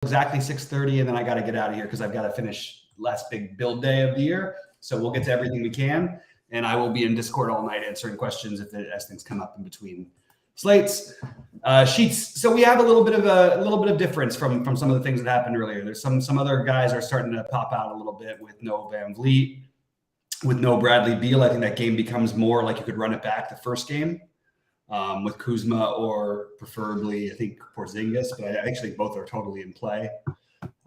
exactly 6:30, and then I got to get out of here because I've got to finish last big build day of the year. So we'll get to everything we can, and I will be in Discord all night answering questions as things come up in between slates. Sheets. So we have a little bit of difference from some of the things that happened earlier. There's some other guys are starting to pop out a little bit with no Van Vliet, with no Bradley Beal. I think that game becomes more like you could run it back the first game with Kuzma or preferably I think Porzingis, but I actually think both are totally in play.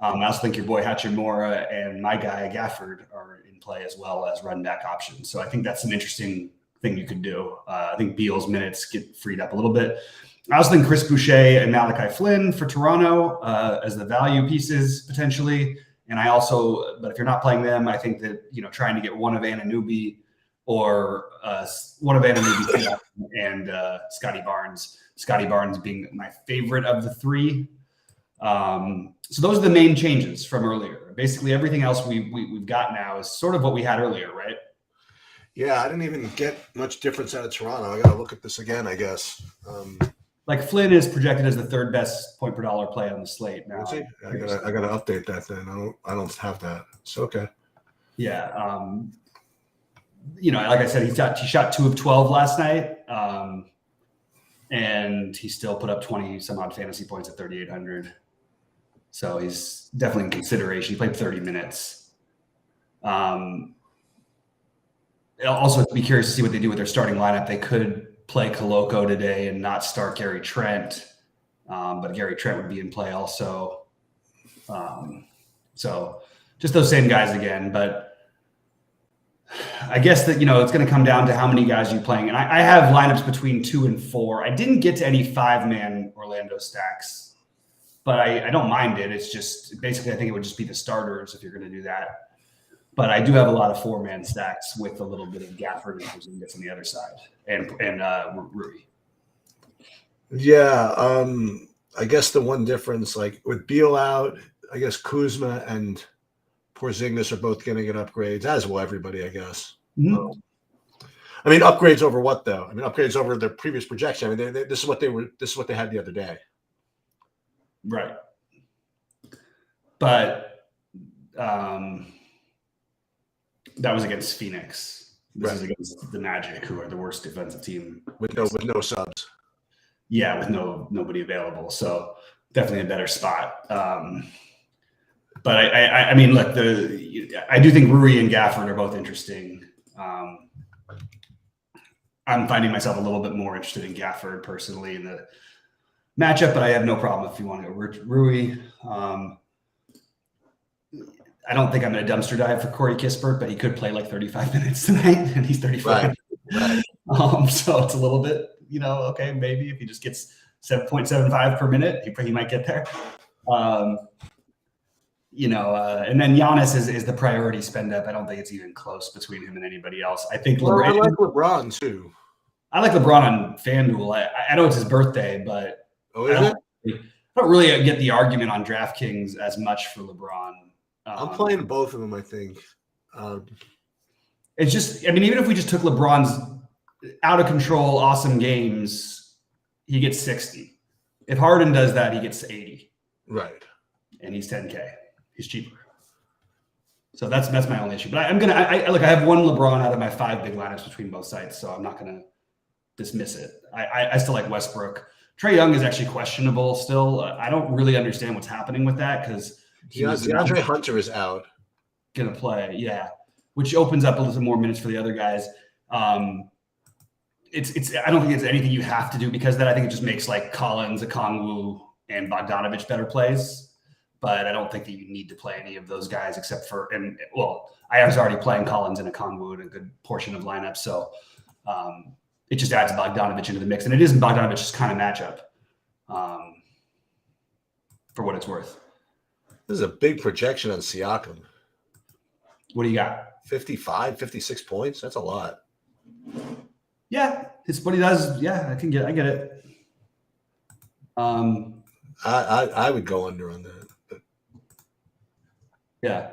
I also think your boy Hachimura and my guy Gafford are in play as well as run back options. So I think that's an interesting thing you could do. I think Beal's minutes get freed up a little bit. I also think Chris Boucher and Malachi Flynn for Toronto as the value pieces potentially. And I also, but if you're not playing them, I think that, trying to get one of Anunoby or one of Anunoby and Scotty Barnes being my favorite of the three. So those are the main changes from earlier. Basically, everything else we've got now is sort of what we had earlier, right? Yeah, I didn't even get much difference out of Toronto. I got to look at this again, I guess. Like Flynn is projected as the third best point per dollar play on the slate now. I gotta update that then. I don't have that. It's okay. Yeah. Like I said, he shot 2 of 12 last night. And he still put up 20 some odd fantasy points at 3,800. So he's definitely in consideration. He played 30 minutes. Also, be curious to see what they do with their starting lineup. They could play Koloko today and not start Gary Trent, but Gary Trent would be in play also. So just those same guys again. But I guess that, it's going to come down to how many guys you're playing. And I have lineups between 2 and 4. I didn't get to any 5-man Orlando stacks, but I don't mind it. It's just basically I think it would just be the starters if you're going to do that. But I do have a lot of 4-man stacks with a little bit of Gafford and Porzingis on the other side, and Rui. Yeah, I guess the one difference, like with Beal out, I guess Kuzma and Porzingis are both going to get upgrades, as will everybody, I guess. Mm-hmm. I mean, upgrades over what though? I mean, upgrades over their previous projection. I mean, this is what they had the other day, right? But that was against Phoenix. This is against the Magic, who are the worst defensive team with no subs. Yeah, with nobody available, so definitely a better spot. But I mean, look, I do think Rui and Gafford are both interesting. I'm finding myself a little bit more interested in Gafford personally in the matchup, but I have no problem if you want to go Rui. I don't think I'm going to dumpster dive for Corey Kispert, but he could play like 35 minutes tonight, and he's 35. Right. So it's a little bit, okay, maybe if he just gets 7.75 per minute, he might get there. And then Giannis is the priority spend up. I don't think it's even close between him and anybody else. I think I like LeBron too. I like LeBron on FanDuel. I know it's his birthday, but I don't really get the argument on DraftKings as much for LeBron. I'm playing both of them, I think. It's just, even if we just took LeBron's out of control, awesome games, he gets 60. If Harden does that, he gets 80. Right. And he's 10K. He's cheaper. So that's my only issue. But I have one LeBron out of my 5 big lineups between both sides, so I'm not going to dismiss it. I still like Westbrook. Trae Young is actually questionable still. I don't really understand what's happening with that because DeAndre Hunter is out. Going to play, yeah, which opens up a little more minutes for the other guys. It's I don't think it's anything you have to do because I think it just makes like Collins, Okongwu, and Bogdanovich better plays. But I don't think that you need to play any of those guys except for I was already playing Collins and Okongwu in a good portion of lineups, so it just adds Bogdanovich into the mix, and it isn't Bogdanovich's kind of matchup, for what it's worth. This is a big projection on Siakam. What do you got? 55, 56 points. That's a lot. Yeah, it's what he does. Yeah, I get it. I would go under on that. But. Yeah.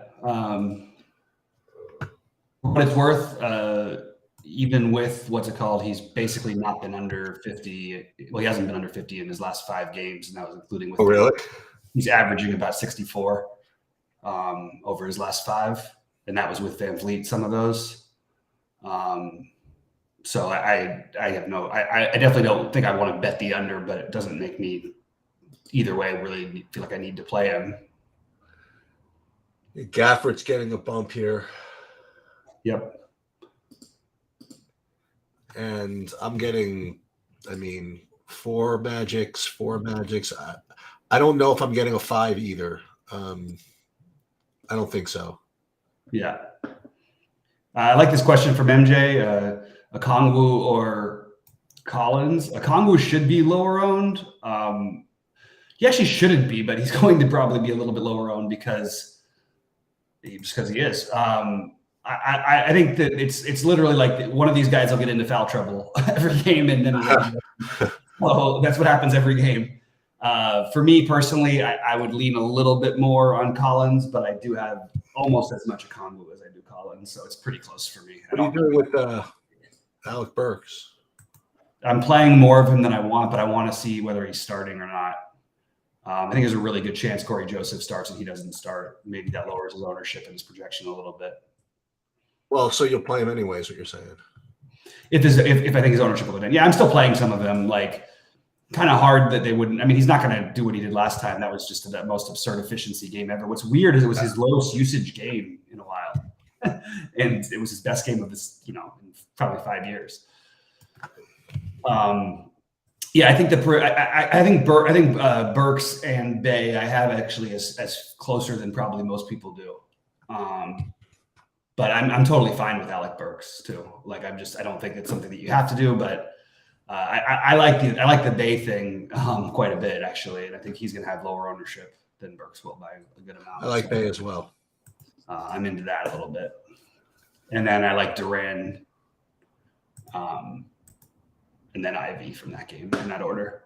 What it's worth, even with he's basically not been under 50. Well, he hasn't been under 50 in his last 5 games, and that was including with. Oh, really? He's averaging about 64 over his last 5, and that was with Van Vliet, some of those. So I definitely don't think I want to bet the under, but it doesn't make me either way really feel like I need to play him. Gafford's getting a bump here. Yep. And I'm getting, 4 magics. I don't know if I'm getting a 5 either. I don't think so. Yeah. I like this question from MJ. Okongwu or Collins? Okongwu should be lower owned. He actually shouldn't be, but he's going to probably be a little bit lower owned because he is. I think that it's literally like one of these guys will get into foul trouble every game, and then well, that's what happens every game. For me personally, I would lean a little bit more on Collins, but I do have almost as much Okongwu as I do Collins, so it's pretty close for me. What are you doing with Alec Burks? I'm playing more of him than I want, but I want to see whether he's starting or not. I think there's a really good chance Corey Joseph starts and he doesn't start. Maybe that lowers his ownership and his projection a little bit. Well, so you'll play him anyways, what you're saying. If I think his ownership will go down. Yeah, I'm still playing some of them. Like, kind of hard that they wouldn't. I mean, he's not going to do what he did last time. That was just the most absurd efficiency game ever. What's weird is it was his lowest usage game in a while. And it was his best game of this, in probably 5 years. Yeah, I think I think Burks and Bay I have actually as closer than probably most people do. But I'm totally fine with Alec Burks too. Like I don't think it's something that you have to do, but I like the Bay thing quite a bit actually, and I think he's going to have lower ownership than Burks will by a good amount. I like Bay as well. I'm into that a little bit, and then I like Duran. And then Ivy from that game in that order.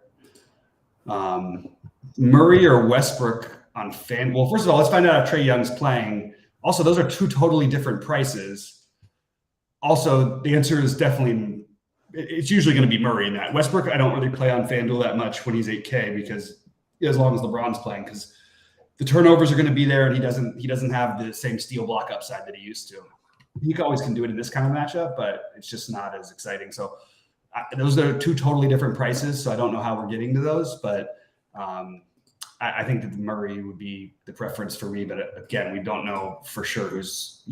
Murray or Westbrook on fan. Well, first of all, let's find out if Trae Young's playing. Also, those are 2 totally different prices. Also, the answer is definitely, it's usually going to be Murray in that. Westbrook, I don't really play on FanDuel that much when he's 8K because as long as LeBron's playing, because the turnovers are going to be there and he doesn't have the same steal block upside that he used to. He always can do it in this kind of matchup, but it's just not as exciting. So those are 2 totally different prices, so I don't know how we're getting to those, but I think that Murray would be the preference for me. But again, we don't know for sure who's.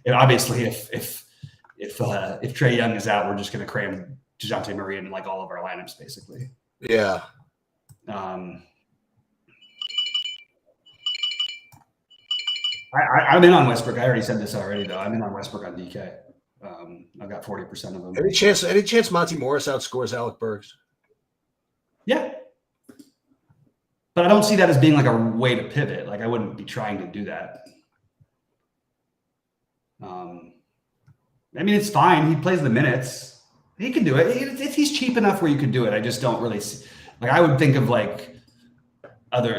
Obviously, if Trae Young is out, we're just going to cram DeJounte Murray in like all of our lineups, basically. Yeah. I'm in on Westbrook. I already said this already, though. I'm in on Westbrook on DK. I've got 40% of them. Any chance Monty Morris outscores Alec Burks? Yeah. But I don't see that as being like a way to pivot. Like I wouldn't be trying to do that. It's fine. He plays the minutes. He can do it. He's cheap enough where you could do it. I just don't really see. Like I would think of like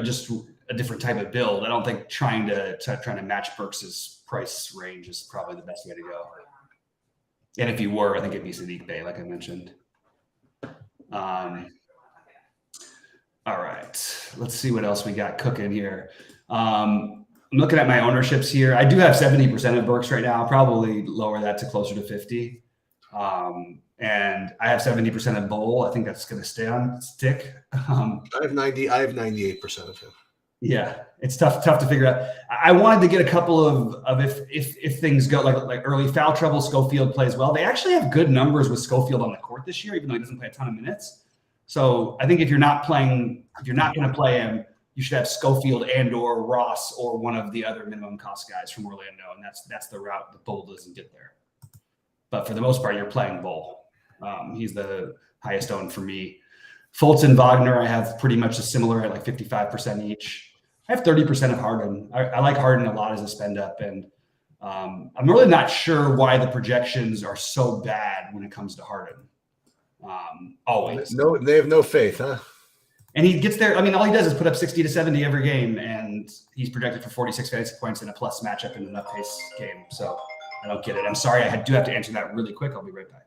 just a different type of build. I don't think trying to match Burks's price range is probably the best way to go. And if you were, I think it'd be Sadiq Bey, like I mentioned. All right, let's see what else we got cooking here. I'm looking at my ownerships here. I do have 70% of Burks right now. I'll probably lower that to closer to 50. And I have 70% of Bowl. I think that's going to stick. I have 98% of him. Yeah, it's tough to figure out. I wanted to get a couple of if things go like early foul trouble, Schofield plays well. They actually have good numbers with Schofield on the court this year, even though he doesn't play a ton of minutes. So I think if you're not going to play him, you should have Schofield and or Ross or one of the other minimum cost guys from Orlando, and that's the route the Bull doesn't get there. But for the most part, you're playing Bull. He's the highest owned for me. Fultz and Wagner, I have pretty much a similar at like 55% each. I have 30% of Harden. I like Harden a lot as a spend up, and I'm really not sure why the projections are so bad when it comes to Harden. Always. No, they have no faith, huh? And he gets there. I mean, all he does is put up 60 to 70 every game, and he's projected for 46 fantasy points in a plus matchup in an up pace game. So I don't get it. I'm sorry. I do have to answer that really quick. I'll be right back.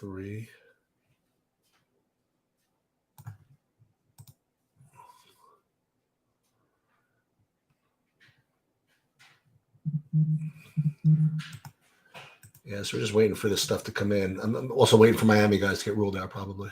3. Yeah, so we're just waiting for this stuff to come in. I'm also waiting for Miami guys to get ruled out, probably.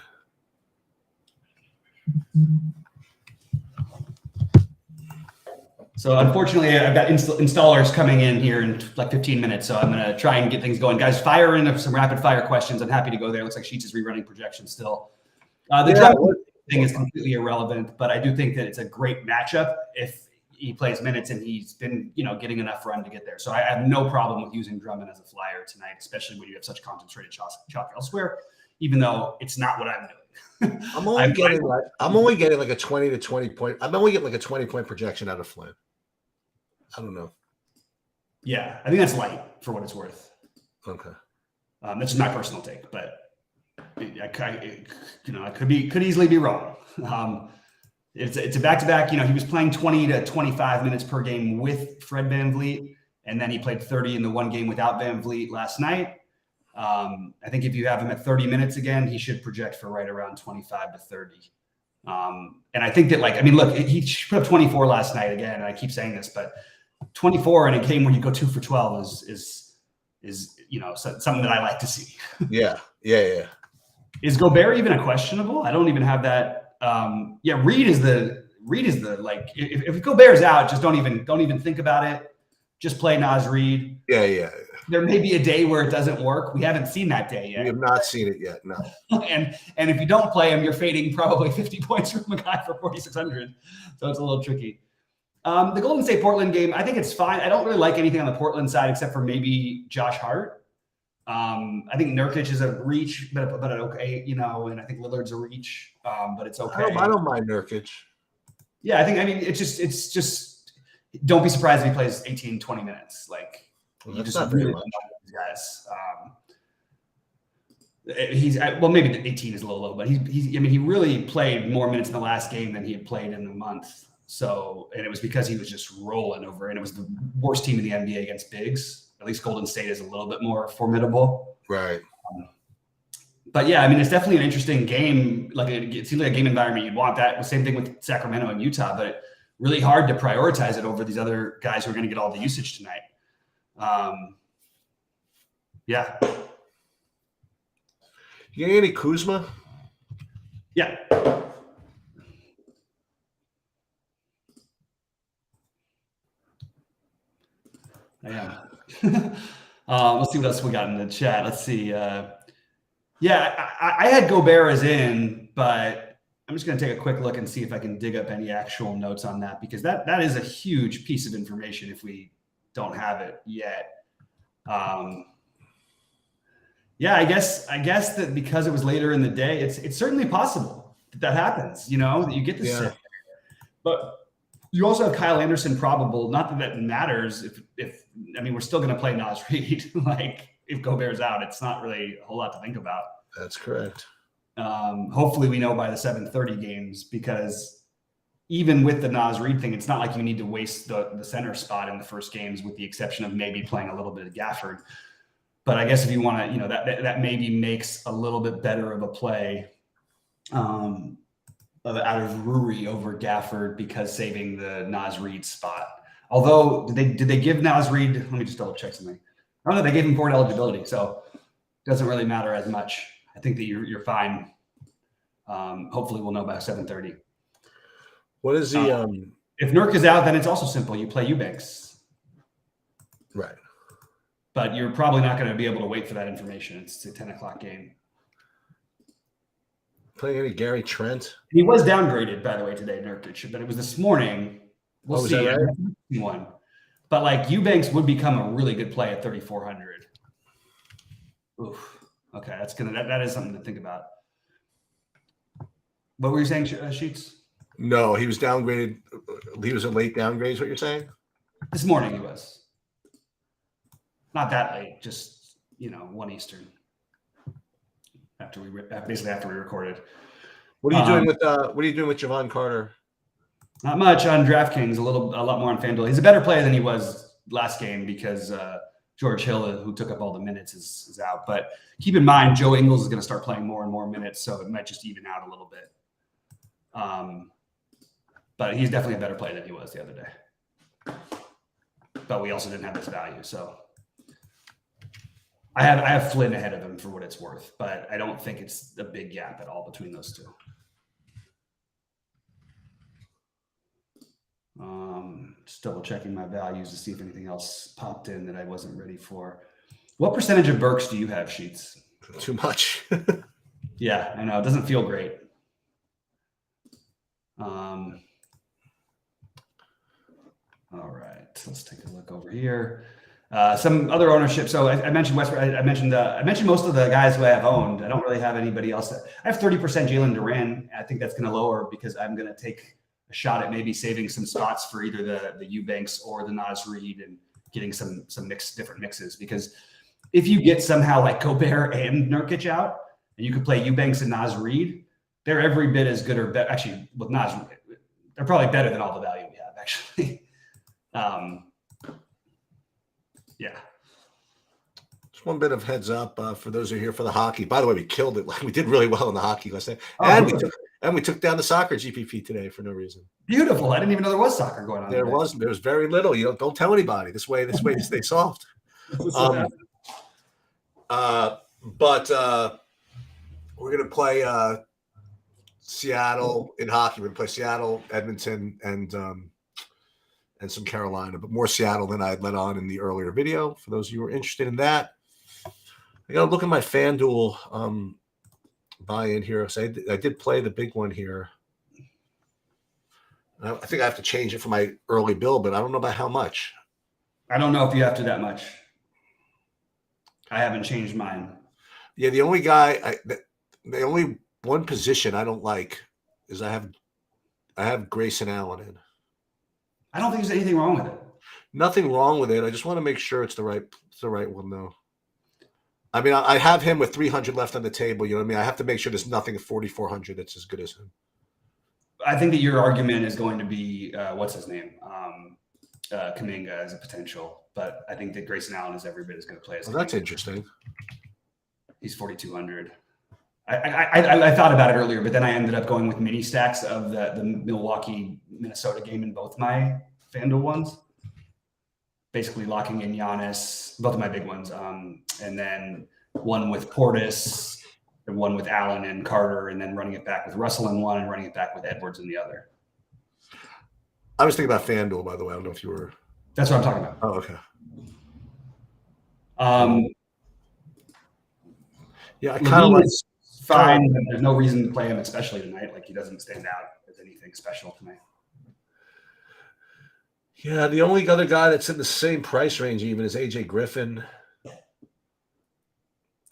So unfortunately, I've got installers coming in here in like 15 minutes. So I'm going to try and get things going. Guys, fire in some rapid fire questions. I'm happy to go there. It looks like Sheets is rerunning projections still. The Drummond thing is completely irrelevant, but I do think that it's a great matchup if he plays minutes and he's been, getting enough run to get there. So I have no problem with using Drummond as a flyer tonight, especially when you have such concentrated chalk elsewhere, even though it's not what I'm doing. I'm only getting like a 20 to 20 point. I'm only getting like a 20-point projection out of Flynn. I don't know. Yeah, I think that's light for what it's worth. Okay. That's just my personal take, but I could easily be wrong. It's a back-to-back. He was playing 20 to 25 minutes per game with Fred VanVleet, and then he played 30 in the one game without VanVleet last night. I think if you have him at 30 minutes again, he should project for right around 25 to 30. And I think that, look, he put up 24 last night again, and I keep saying this, but 24 in a game where you go 2 for 12 is something that I like to see. Yeah. Is Gobert even a questionable? I don't even have that. Reed is the if Gobert's out, just don't even think about it. Just play Naz Reid. Yeah. There may be a day where it doesn't work. We haven't seen that day yet. We have not seen it yet. No. and if you don't play him, you're fading probably 50 points from a guy for 4,600. So it's a little tricky. The Golden State Portland game, I think it's fine. I don't really like anything on the Portland side except for maybe Josh Hart. I think Nurkic is a reach, but okay, and I think Lillard's a reach, but it's okay. I don't mind Nurkic. Yeah, it's just don't be surprised if he plays 18, 20 minutes. You just not really very much. These guys. Maybe 18 is a little low, but he really played more minutes in the last game than he had played in a month. So, and it was because he was just rolling over, and it was the worst team in the NBA against bigs. At least Golden State is a little bit more formidable. Right. But yeah, it's definitely an interesting game. It seems like a game environment you'd want that. The same thing with Sacramento and Utah, but really hard to prioritize it over these other guys who are going to get all the usage tonight. Yeah. You get any Kuzma? Yeah. I am. Let's see what else we got in the chat. Let's see. I had Gobert as in, but I'm just going to take a quick look and see if I can dig up any actual notes on that, because that is a huge piece of information if we don't have it yet. I guess that because it was later in the day, it's certainly possible that happens, that you get this sit. But you also have Kyle Anderson probable. Not that matters if we're still going to play Naz Reid. If Gobert's out, it's not really a whole lot to think about. That's correct. Hopefully we know by the 7:30 games, because even with the Naz Reid thing, it's not like you need to waste the center spot in the first games, with the exception of maybe playing a little bit of Gafford. But I guess if you want to, that maybe makes a little bit better of a play out of Rui over Gafford, because saving the Naz Reid spot. Although, did they give Naz Reid? Let me just double check something. Oh no, they gave him forward eligibility, so it doesn't really matter as much. I think that you're fine. Hopefully, we'll know by 7:30. What is the if Nurk is out, then it's also simple. You play Eubanks, right? But you're probably not going to be able to wait for that information. It's a 10 o'clock game. Playing any Gary Trent? He was downgraded, by the way, today, Nurkic, but it was this morning. We'll see. Right? One, but Eubanks would become a really good play at 3,400. Oof. Okay, that is something to think about. What were you saying, Sheets? No, he was downgraded. He was a late downgrade. Is what you're saying? This morning he was. Not that late, just 1 Eastern. After we recorded. What are you doing with Javon Carter? Not much on DraftKings. A lot more on FanDuel. He's a better player than he was last game, because George Hill, who took up all the minutes, is out. But keep in mind, Joe Ingles is going to start playing more and more minutes, so it might just even out a little bit. But he's definitely a better player than he was the other day. But we also didn't have his value, so I have Flynn ahead of him for what it's worth, but I don't think it's a big gap at all between those two. Just double checking my values to see if anything else popped in that I wasn't ready for. What percentage of Burks do you have, Sheets? Too much. Yeah, I know. It doesn't feel great. All right, let's take a look over here. Some other ownership. So I mentioned Westbrook. I mentioned most of the guys who I have owned. I don't really have anybody else. I have 30% Jalen Duran. I think that's going to lower because I'm going to take a shot at maybe saving some spots for either the Eubanks or the Naz Reid and getting some different mixes. Because if you get somehow like Gobert and Nurkic out, and you could play Eubanks and Naz Reid, they're every bit as good or better. Actually, with Naz, they're probably better than all the value we have. Actually, yeah. Just one bit of heads up for those who are here for the hockey. By the way, we killed it. We did really well in the hockey last night, and we took down the soccer GPP today for no reason. Beautiful. I didn't even know there was soccer going on. There was very little. You don't tell anybody. This way to stay soft. But we're gonna play Seattle in hockey. We're gonna play Seattle, Edmonton, and some Carolina, but more Seattle than I had let on in the earlier video. For those of you who are interested in that, I got to look at my FanDuel buy-in here. So I did play the big one here. I think I have to change it for my early build, but I don't know about how much. I don't know if you have to that much. I haven't changed mine. Yeah, the only guy, the only one position I don't like is I have Grayson Allen in. I don't think there's anything wrong with it. Nothing wrong with it. I just want to make sure it's the right one, though. I mean, I have him with 300 left on the table. You know what I mean? I have to make sure there's nothing at 4,400 that's as good as him. I think that your argument is going to be what's his name, Kuminga as a potential, but I think that Grayson Allen is every bit as going to play as. Well, that's interesting. He's 4,200. I thought about it earlier, but then I ended up going with mini stacks of the Milwaukee Minnesota game in both my FanDuel ones. Basically locking in Giannis, both of my big ones, and then one with Portis and one with Allen and Carter, and then running it back with Russell in one and running it back with Edwards in the other. I was thinking about FanDuel, by the way. I don't know if you were. That's what I'm talking about. Oh, okay. Yeah, I kind of like. Fine. There's no reason to play him, especially tonight. Like, he doesn't stand out as anything special tonight. Yeah, the only other guy that's in the same price range even is AJ Griffin.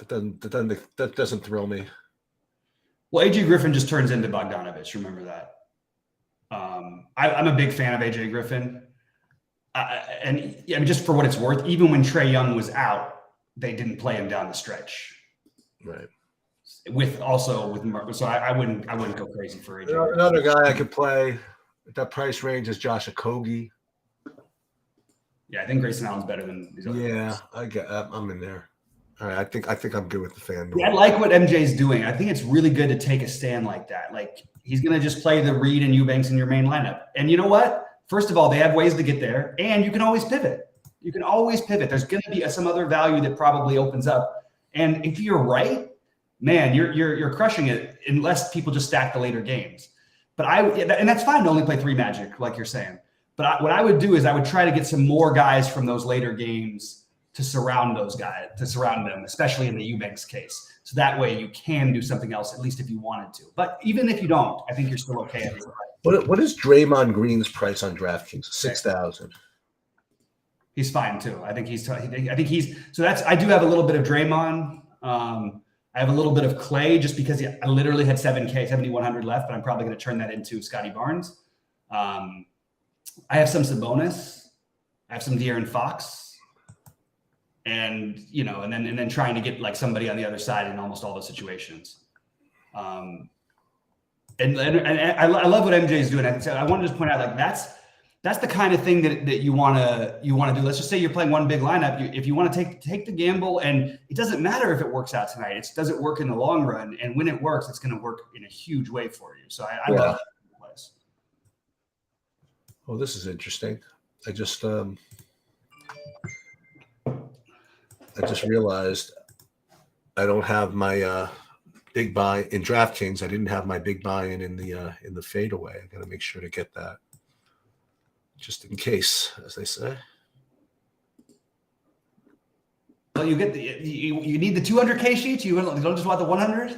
That doesn't thrill me. Well, AJ Griffin just turns into Bogdanovich. Remember that. I'm a big fan of AJ Griffin, and I mean, just for what it's worth, even when Trae Young was out, they didn't play him down the stretch. Right. So I wouldn't go crazy for AJ. Another guy I could play at that price range is Josh Okogie. Yeah, I think Grayson Allen's better than these other guys. I'm in there. All right, I think I'm good with the FanDuel. Yeah, I like what MJ's doing. I think it's really good to take a stand like that. Like, he's going to just play the Reid and Eubanks in your main lineup. And you know what? First of all, they have ways to get there, and you can always pivot. There's going to be some other value that probably opens up. And if you're right, man, you're crushing it unless people just stack the later games. And that's fine to only play 3 Magic, like you're saying. But what I would do is I would try to get some more guys from those later games to surround them, especially in the Eubanks case. So that way you can do something else, at least if you wanted to. But even if you don't, I think you're still okay. What is Draymond Green's price on DraftKings? 6,000. He's fine too. I think he's. So that's. I do have a little bit of Draymond. I have a little bit of Clay just because I literally had 7,100 left, but I'm probably going to turn that into Scotty Barnes. I have some Sabonis. I have some De'Aaron Fox, and then trying to get like somebody on the other side in almost all those situations. And I love what MJ is doing. I wanted to just point out, like, that's the kind of thing that you want to do. Let's just say you're playing one big lineup. If you want to take the gamble, and it doesn't matter if it works out tonight. It does it work in the long run, and when it works, it's going to work in a huge way for you. So I love that place. Oh, this is interesting. I just realized I don't have my big buy in DraftKings. I didn't have my big buy-in in the fadeaway. I got to make sure to get that, just in case, as they say. Well, you get you need the 200K sheets. You don't just want the 100.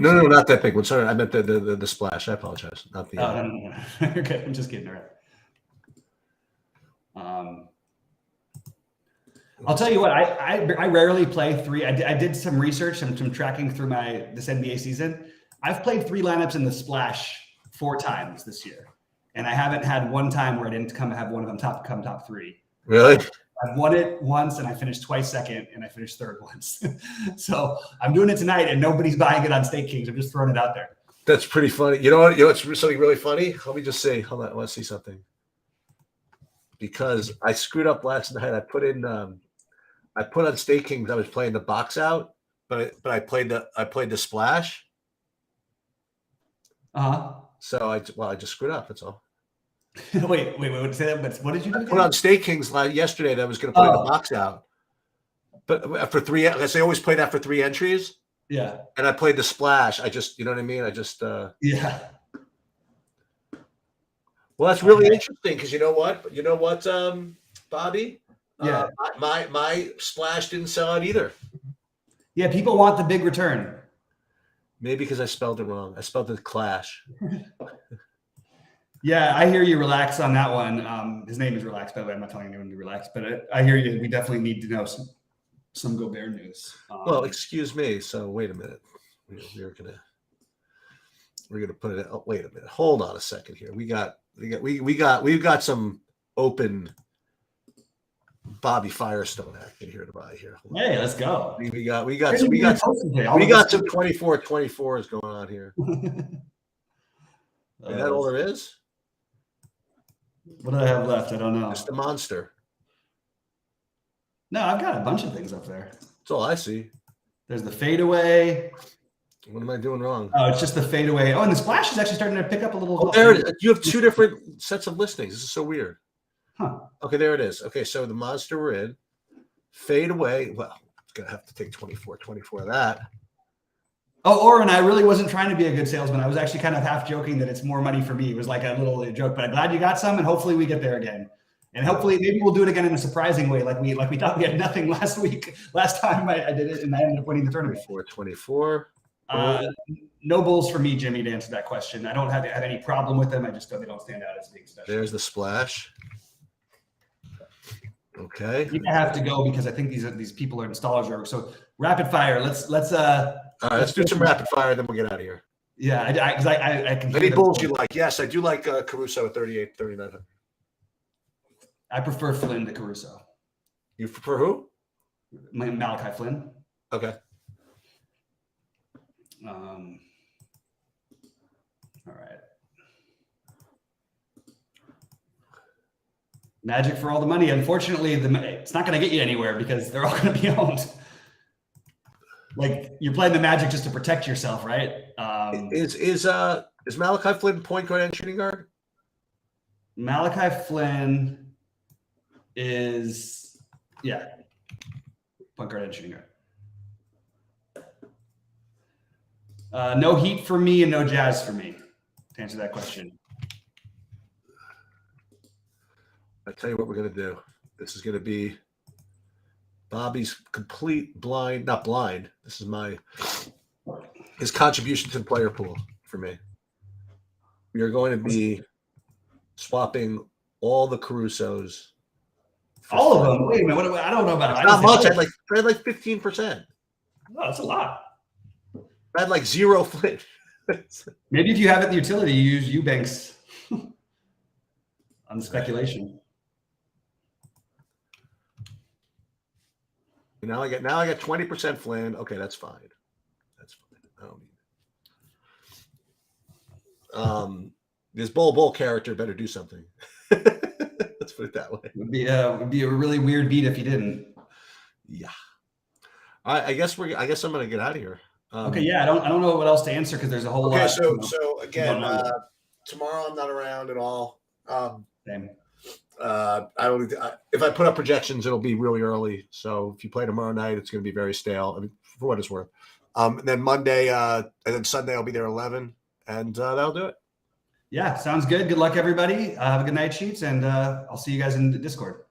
No, not that big one. Sorry, I meant the splash. I apologize. Not the. No. You're good. I'm just kidding. All right. I'll tell you what. I rarely play three. I did some research and some tracking through this NBA season. I've played three lineups in the splash 4 times this year, and I haven't had one time where I didn't have one of them top 3. Really? I've won it once, and I finished twice second, and I finished third once. So I'm doing it tonight, and nobody's buying it on Stake Kings. I'm just throwing it out there. That's pretty funny. You know what? It's something really funny. Let me just say, hold on. I want to see something. Because I screwed up last night. I put on Stake Kings. I was playing the box out, but I played the splash. So I just screwed up. That's all. wait. Say that. But what did you do? I put on Stake Kings yesterday that I was going to play the box out, but for 3, as I always play that for 3 entries. Yeah. And I played the splash. I just, you know what I mean? I just. Yeah. Well, that's really interesting because you know what, Bobby? Yeah. My splash didn't sell out either. Yeah, people want the big return. Maybe because I spelled it wrong. I spelled it clash. Yeah, I hear you. Relax on that one. His name is Relax, by the way. I'm not telling anyone to relax, but I hear you. We definitely need to know some Gobert news. Well, excuse me. So wait a minute. We're gonna put it. Oh, wait a minute. Hold on a second here. We've got some open Bobby Firestone action here to buy here. Hey, let's go. We got some 24/24s going on here. Is that all there is? What do I have left? I don't know. Just the monster. No, I've got a bunch of things up there. That's all I see. There's the fadeaway. What am I doing wrong? Oh, it's just the fadeaway. Oh, and the splash is actually starting to pick up a little. Oh, there it is. You have 2 different sets of listings. This is so weird. Huh. Okay, there it is. Okay, so the monster we're in. Fadeaway. Well, it's going to have to take 24 of that. Oh, Oren, I really wasn't trying to be a good salesman. I was actually kind of half joking that it's more money for me. It was like a little joke, but I'm glad you got some, and hopefully we get there again. And hopefully maybe we'll do it again in a surprising way, like we thought we had nothing last time I did it, and I ended up winning the tournament. 24. No bulls for me, Jimmy, to answer that question. I don't have any problem with them. I just they don't stand out as being special. There's the splash. Okay. I have to go because I think these people are installers. So rapid fire. Let's all right, let's do some rapid fire, then we'll get out of here. Yeah, because I can. Any bulls you like? Yes, I do like Caruso at 38, 3900. I prefer Flynn to Caruso. You prefer who? Malachi Flynn. Okay. All right. Magic for all the money. Unfortunately, it's not going to get you anywhere because they're all going to be owned. Like you're playing the Magic just to protect yourself, right? Is Malachi Flynn point guard and shooting guard? Malachi Flynn is point guard and shooting guard. No Heat for me and no Jazz for me. To answer that question. I tell you what we're gonna do. This is gonna be Bobby's complete blind, not blind. This is his contribution to the player pool for me. We are going to be swapping all the Carusos. All of them. Wait a minute. I don't know about it. Not much. I had like 15%. Oh, that's a lot. I had like 0 Flint. Maybe if you have it in the utility, you use Eubanks on speculation. Now I got 20% Flynn. Okay, that's fine. That's fine. I don't need it. this Bull character better do something. Let's put it that way. Would be a really weird beat if you didn't. Yeah. I guess I'm gonna get out of here. Okay, yeah, I don't know what else to answer because there's a whole lot. Okay, so again, tomorrow I'm not around at all. Same. If I put up projections, it'll be really early. So if you play tomorrow night, it's going to be very stale. I mean, for what it's worth. And then Monday, and then Sunday, I'll be there 11, and that'll do it. Yeah, sounds good. Good luck, everybody. Have a good night, Sheets, and I'll see you guys in the Discord.